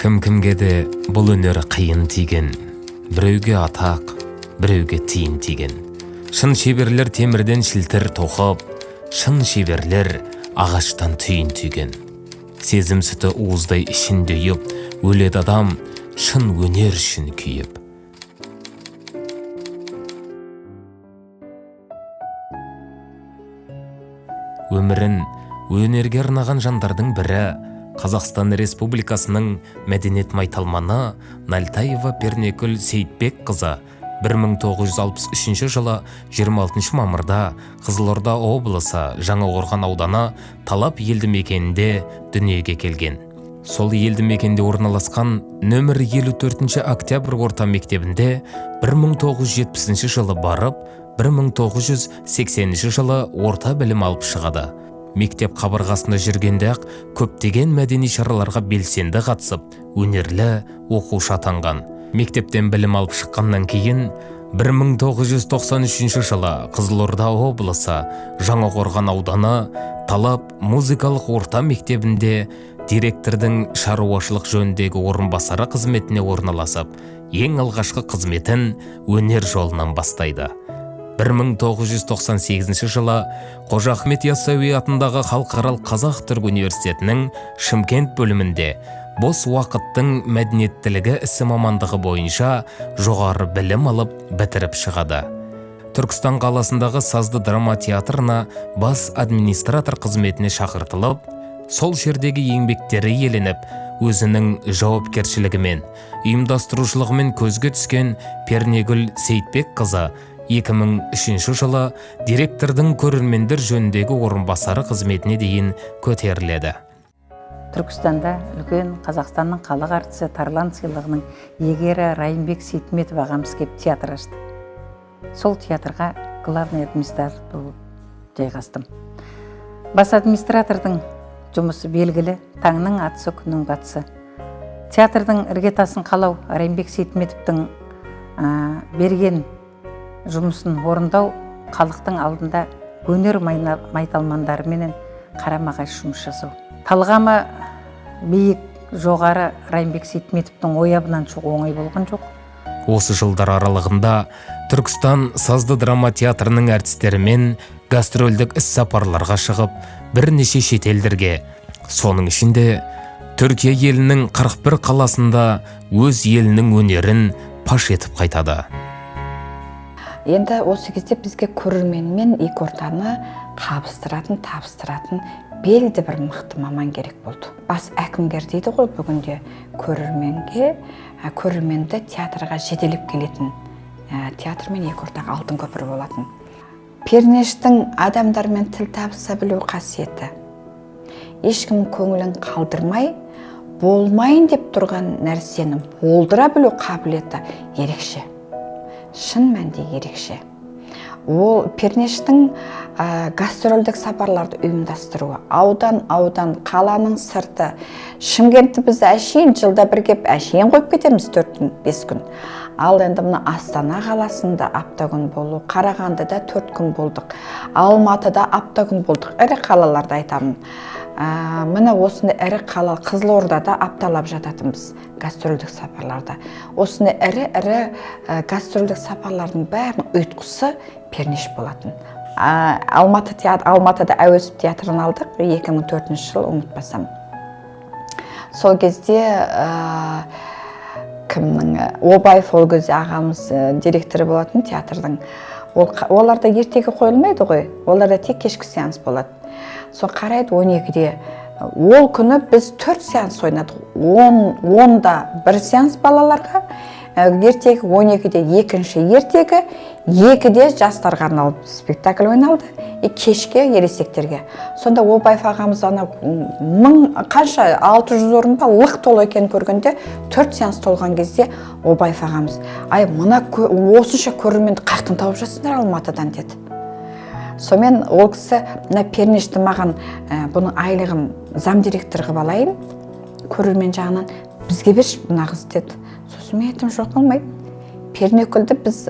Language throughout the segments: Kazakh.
Кім-кімге де бұл өнер қиын тиген, біреуге атақ, біреуге тиын тиген. Шын шеберлер темірден шілтір тоқып, шын шеберлер ағаштан түйін түйген. Сезім сүті уыздай ішінде үйіп, өледі адам шын өнер үшін күйіп. Өмірін өнерге арнаған жандардың бірі Қазақстан Республикасының мәдениет майталманы Нальтаева Пернекүл Сейітбек қызы 1963 жылы 26 мамырда Қызылорда облысы Жаңақорған ауданы Талап елді мекенінде дүниеге келген. Сол елді мекенде орналасқан нөмір 54 октябрь орта мектебінде 1970 жылы барып, 1980 жылы орта білім алып шығады. Мектеп қабырғасында жүргенде-ақ көптеген мәдени шараларға белсенді қатысып, өнерлі оқушы атанған. Мектептен білім алып шыққаннан кейін 1993 жылы Қызылорда облысы Жаңақорған ауданы Талап музыкалық орта мектебінде директордың шаруашылық жөніндегі орынбасары қызметіне орналасып, ең алғашқы қызметін өнер жолынан бастайды. 1998 жылы Қожа Ахмет Яссауи атындағы Халықаралық Қазақ-Түрік университетінің Шымкент бөлімінде бос уақыттың мәдениеттілігі ісі мамандығы бойынша жоғары білім алып бітіріп шығады. Түркістан қаласындағы Сазды драма театрына бас администратор қызметіне шақыртылып, сол жердегі еңбектері еленіп, өзінің жауапкершілігімен, ұйымдастырушылығымен көзге түскен Пернекүл Сейітбек қызы 2003 жылы директордың көрермендер жөніндегі орынбасары қызметіне дейін көтеріледі. Түркістанда үлкен Қазақстанның халық әртісі Тарлан сыйлығының иегері Райымбек Сейтметов ағамыз келіп театр ашты. Сол театрға главный администратор болып жайғастым. Бас администратордың жұмысы белгілі, таңның атысы, күннің батысы. Театрдың іргетасын қалау, Райымбек Сейтметовтің берген жұмысын орындау, халықтың алдында өнер майталмандарымен қарама-қайшы жұмыс жасау. Талғамы биік, жоғары Райымбек Сейтметовтің ойабынан шығу оңай болған жоқ. Осы жылдар аралығында Түркістан Сазды драма театрының әртістерімен гастрольдік іс-сапарларға шығып, бірнеше шетелдерге, соның ішінде Түркия елінің 41 қаласында өз елінің өнерін паш етіп қайтады. Енді осы кезде бізге көрерменмен екі ортаны табыстыратын белді бір мықты маман керек болды. Бас әкімгер дейді ғой бүгінде көрерменді театрға жетелеп келетін театрмен екі ортақ алтын көпір болатын. Пернештің адамдармен тіл табыса білу қасиеті, ешкім көңілін қалдырмай, болмайын деп тұрған нәрсені болдыра білу қабілеті ерекше. Шын мәнде ерекше. Ол Пернештің гастрольдік сапарларды ұйымдастыруы, аудан, қаланың сырты. Шымкентті біз әшейін жылда бір кеп әшейін қойып кетеміз 4-5 күн. Ал енді мына Астана қаласында апта күн болу, Қарағандыда 4 күн болдық, Алматыда апта күн болдық. Ірі қалаларда айтамын. Міне осыны ірі қала Қызылордада апталап жататынбыз гастрольдік сапарларда. Осыны ірі гастрольдік сапарлардың бәрінің ұйытқысы Пернеш болатын. Алматыда Әуезов театрын алдық 2004 жыл, ұмытпасам. Сол кезде Обаев ол кезде ағамыз директоры болатын театрдың. Оларда ертегі қойылмайды ғой, оларда тек кешкі сеанс болады. Сол қарайды 12-де. Ол күні біз 4 сеанс ойнадық. 10-да 1 сеанс балаларға, ертегі 12-де екінші ертегі, 2-де жастарға арналып спектакль ойналды, кешке ересектерге. Сонда Обаев ағамыз қанша 600 орын ба лық толы екен көргенде 4 сеанс толған кезде Обаев ағамыз, осынша көрерменді қаяқтан тауып жатсыңдар Алматыдан деді. Сонымен ол кісі Пернешті маған бұның айлығын зам директор қылып алайын, көрермен жағынан бізге берші бұны қыз деді. Сосын мен айтым жоқ болмайды. Пернекүлді біз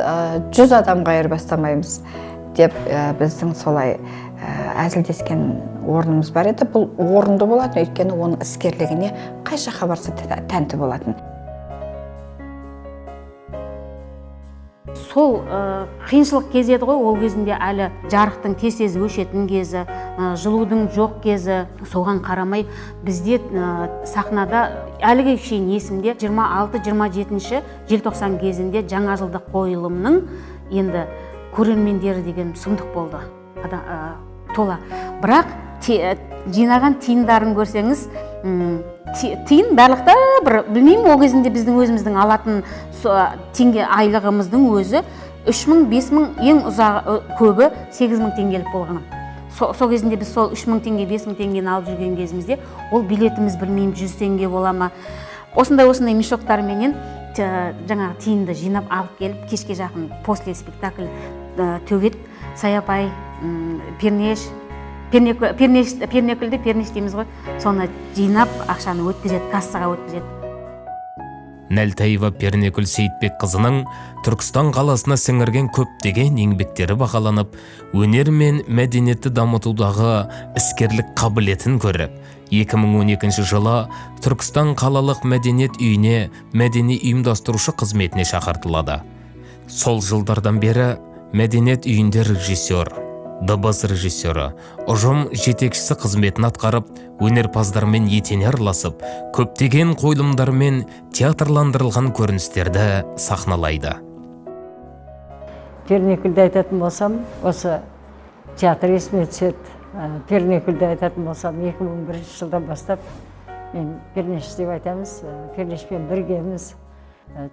100 адамға айырбастамаймыз деп біздің солай әзілдескен орнымыз бар еді. Бұл орынды болатын, өйткені оның іскерлігіне қай жаққа барса тәнті болатын. Сол қиыншылық кез еді ғой, ол кезінде әлі жарықтың тез өшетін кезі, жылудың жоқ кезі. Соған қарамай бізде сахнада әліге шейін есімде 26-27 желтоқсан кезінде жаңа жылдық қойылымның енді көрермендері деген сұмдық болды. Тола. Бірақ жинаған тиындарын көрсеңіз, тиын барлықта бір, білмеймін, ол кезінде біздің өзіміздің алатын теңге айлығымыздың өзі 3000, 5000, ең ұзағы көбі 8000 теңгелік болған. Сол кезінде біз сол 3000 теңге, 5000 теңгені алып жүрген кезімізде, ол билетіміз білмеймін 100 теңге бола ма. Осындай мешоктарменен жаңағы тиынды жинап алып келіп, кешке жақын после спектакль төгет, саяпай, пернекүлді пернеш дейміз ғой, соны жинап ақшаны өткізеді, кассаға өткізеді. Нәлтаева Пернекүл Сейітбек қызының Түркістан қаласына сіңірген көптеген еңбектері бағаланып, өнер мен мәдениетті дамытудағы іскерлік қабілетін көріп, 2012 жылы Түркістан қалалық мәдениет үйіне мәдени ұйымдастырушы қызметіне шақыртылады. Сол жылдардан бері мәдениет үйінде режиссер, дыбыс режиссері, ұжым жетекшісі қызметін атқарып, өнерпаздармен етене араласып, көптеген қойылымдар мен театрландырылған көріністерді сахналайды. Пернекүлді айтатын болсам, осы театр есіме түседі. Пернекүлді айтатын болсам, 2001 жылдан бастап мен пернеш деп айтамыз, пернешпен біргеміз.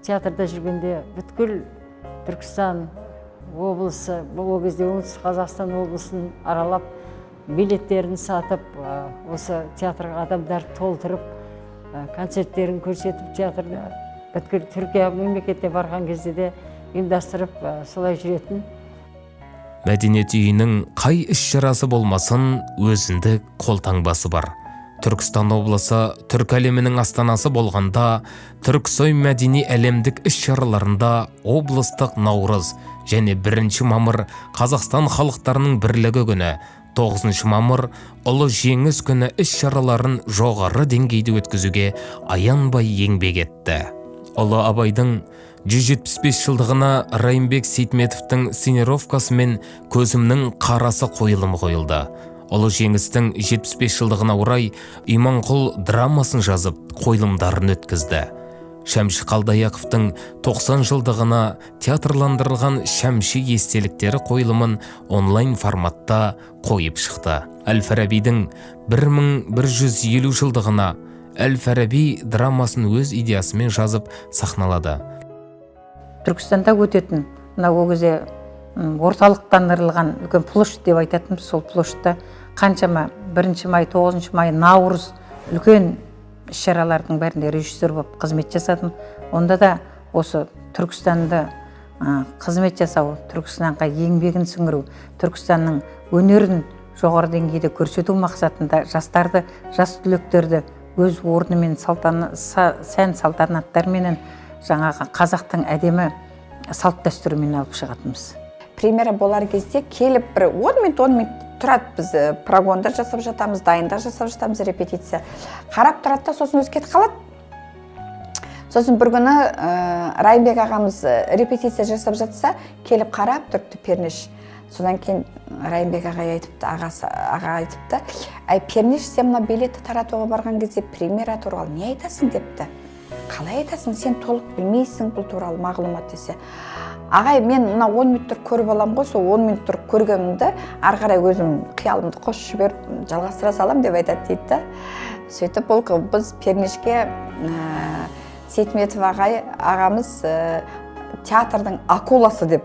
Театрда жүргенде бүткіл Түркістан облысы, бұл кезде оңтүстік Қазақстан облысын аралап, билеттерін сатып, осы театрға адамдар толтырып, концерттерін көрсетіп, театрда бүткіл Түркия мемлекетіне барған кезде де ұйымдастырып, солай жүретін. Мәдениет үйінің қай іс-шарасы болмасын, өзіндік қолтаңбасы бар. Түркістан облысы түркі әлемінің астанасы болғанда, Түрксой мәдени әлемдік іс-шараларында облыстық Наурыз және 1 мамыр Қазақстан халықтарының бірлігі күні, 9 мамыр ұлы жеңіс күні іс-шараларын жоғары деңгейде өткізуге аянбай еңбек етті. Ұлы Абайдың 175 жылдығына Райымбек Сейтметовтің сценировкасы мен көзімнің қарасы қойылымы қойылды. Ұлы жеңістің 75 жылдығына орай Иманқұл драмасын жазып, қойылымдарын өткізді. Шәмші Қалдаяқовтың 90 жылдығына театрландырылған Шәмші естеліктері қойылымын онлайн форматта қойып шықты. Әл-Фарабидің 1150 жылдығына Әл-Фараби драмасын өз идеясымен жазып сахналады. Түркістанда өтетін, ол кезде орталықтандырылған үлкен площадь деп айтатын, сол площадьта қаншама 1 май, 9 май, Наурыз үлкен іс-шаралардың бәрінде режиссер болып қызмет жасадым. Онда да осы Түркістанды қызмет жасау, Түркістанға еңбегін сіңіру, Түркістанның өнерін жоғары деңгейде көрсету мақсатында жастарды, жас түлектерді өз орнымен сән салтанаттарменен жаңағы қазақтың әдемі салт дәстүрімен алып шығатынбыз. Премьера болар кезде келіп бір 10 минут тұрады, біз прогондар жасап жатамыз, дайындық жасап жатамыз, репетиция. Қарап тұрады да, сосын өзі кетіп қалады. Сосын бір күні Райымбек ағамыз репетиция жасап жатса, келіп қарап тұрыпты пернеш. Содан кейін Райымбек аға айтыпты, әй пернеш, сен мына билетті таратуға барған кезде премьера туралы не айтасың депті. Қалай айтасың, сен толық білмейсің бұл туралы мағлұмат десе. Ағай, мен мына 10 минуттыр көріп алам ғой, сол 10 минуттыр көргенімді ары қарай өзім қиялымды қосып жіберіп жалғастыра салам деп айтады дейді. Сөйтіп бұл біз пернешке Сейтметов ағамыз театрдың акуласы деп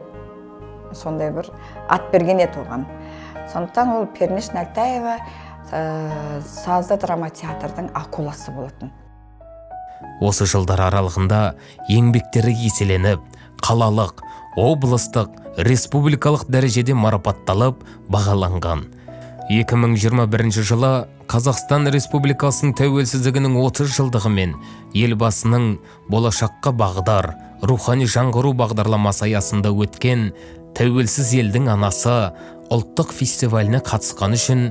сондай бір ат берген еді оған. Сондықтан ол Пернеш Нәлтаева сазды драма театрдың акуласы болатын. Осы жылдар аралығында еңбектері еселеніп, қалалық, облыстық, республикалық дәрежеде марапатталып, бағаланған. 2021 жылы Қазақстан Республикасының тәуелсіздігінің 30 жылдығы мен елбасының болашаққа бағдар рухани жаңғыру бағдарламасы аясында өткен тәуелсіз елдің анасы ұлттық фестиваліне қатысқан үшін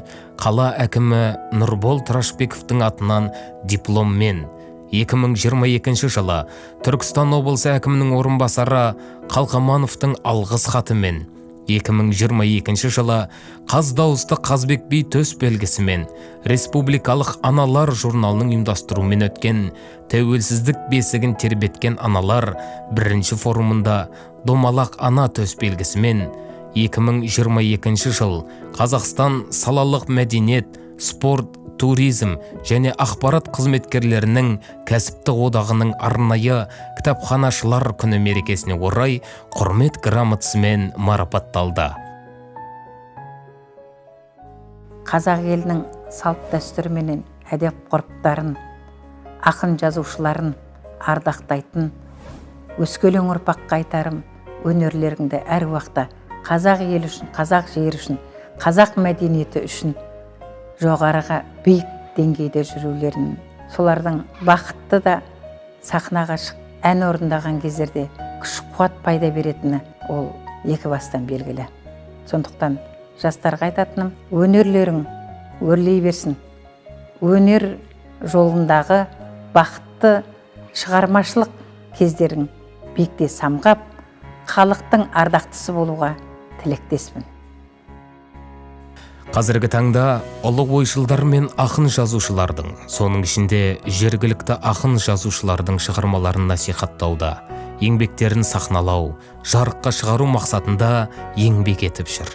қала әкімі Нұрбол Тұрашбековтың атынан дипломмен, 2022 жылы Түркістан облысы әкімінің орынбасары Қалқамановтың алғыс хатымен, 2022 жылы Қаз дауысты Қазбек би төс белгісімен Республикалық аналар журналының ұйымдастыруымен өткен тәуелсіздік бесігін тербеткен аналар бірінші форумында Домалақ ана төс белгісімен 2022 жыл Қазақстан салалық мәдениет, спорт, туризм және ақпарат қызметкерлерінің кәсіптік одағының арнайы кітапханашылар күні мерекесіне орай құрмет грамотасымен марапатталды. Қазақ елінің салт дәстүріменен әдеп ғұрыптарын, ақын жазушыларын ардақтайтын, өскелең ұрпаққа айтарым, өнерлеріңді әр уақытта қазақ елі үшін, қазақ жері үшін, қазақ мәдениеті үшін жоғарыға биік деңгейде жүрулерін, солардың бақытты да сахнаға шығып ән орындаған кездерде күш қуат пайда беретіні ол екі бастан белгілі. Сондықтан жастарға айтатыным, өнерлерің өрлей берсін. Өнер жолындағы бақытты шығармашылық кездерің биікте самғап, халықтың ардақтысы болуға тілектеспін. Қазіргі таңда ұлы ойшылдар мен ақын жазушылардың, соның ішінде жергілікті ақын жазушылардың шығармаларын насихаттауда, еңбектерін сахналау, жарыққа шығару мақсатында еңбек етіп жүр.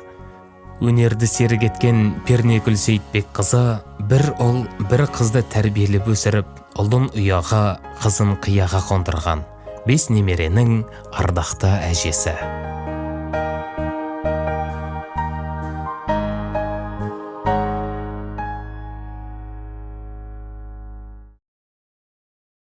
Өнерді серік еткен Пернекүл Сейітбекқызы бір ұл, бір қызды тәрбиелеп өсіріп, ұлын ұяға, қызын қияға қондырған 5 немеренің ардақты әжесі.